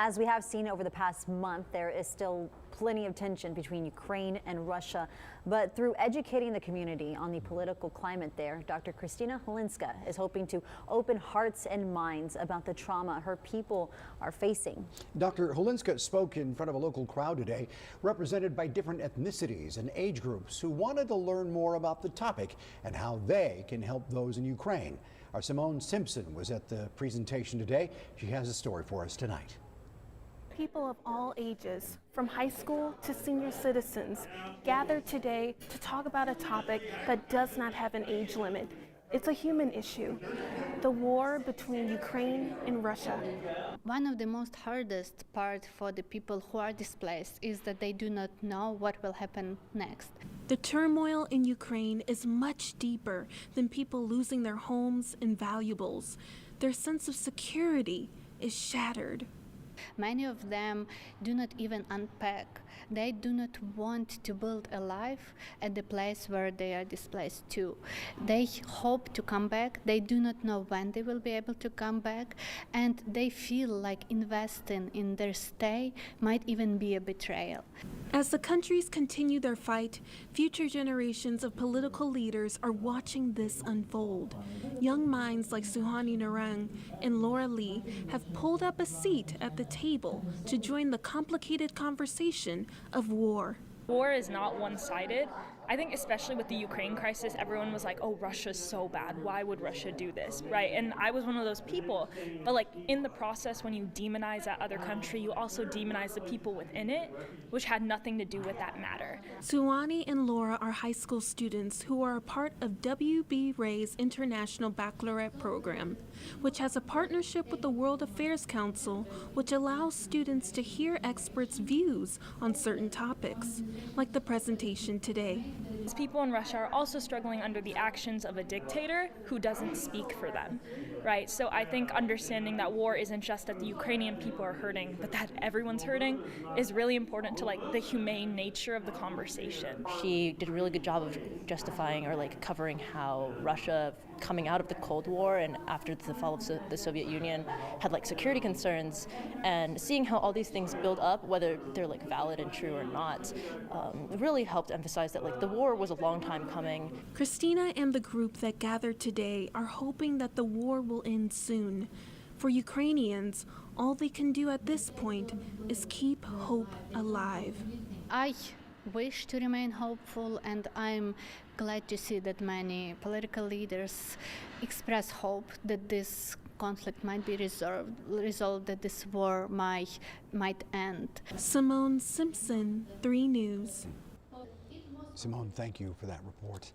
as we have seen over the past month, there is still plenty of tension between Ukraine and Russia. But through educating the community on the political climate there, Dr. Khrystyna Holynska is hoping to open hearts and minds about the trauma her people are facing. Dr. Holynska spoke in front of a local crowd today, represented by different ethnicities and age groups who wanted to learn more about the topic and how they can help those in Ukraine. Our Simone Simpson was at the presentation today. She has a story for us tonight. People of all ages, from high school to senior citizens, gathered today to talk about a topic that does not have an age limit. It's a human issue, the war between Ukraine and Russia. One of the most hardest part for the people who are displaced is that they do not know what will happen next. The turmoil in Ukraine is much deeper than people losing their homes and valuables. Their sense of security is shattered. Many of them do not even unpack. They do not want to build a life at the place where they are displaced to. They hope to come back. They do not know when they will be able to come back, and they feel like investing in their stay might even be a betrayal. As the countries continue their fight, future generations of political leaders are watching this unfold. Young minds like Suhani Narang and Laura Lee have pulled up a seat at the table to join the complicated conversation of war. War is not one-sided. I think especially with the Ukraine crisis, everyone was like, oh, Russia's so bad. Why would Russia do this, right? And I was one of those people. But like in the process, when you demonize that other country, you also demonize the people within it, which had nothing to do with that matter. Suwani and Laura are high school students who are a part of W.B. Ray's International Baccalaureate program, which has a partnership with the World Affairs Council, which allows students to hear experts' views on certain topics, like the presentation today. People in Russia are also struggling under the actions of a dictator who doesn't speak for them, right? So I think understanding that war isn't just that the Ukrainian people are hurting, but that everyone's hurting is really important to like the humane nature of the conversation. She did a really good job of justifying or like covering how Russia, coming out of the Cold War and after the fall of the Soviet Union, had like security concerns, and seeing how all these things build up, whether they're like valid and true or not, really helped emphasize that like the war was a long time coming. Khrystyna and the group that gathered today are hoping that the war will end soon. For Ukrainians, all they can do at this point is keep hope alive. I wish to remain hopeful, and I'm glad to see that many political leaders express hope that this conflict might be resolved, that this war might end. Simone Simpson, 3 News. Simone, thank you for that report.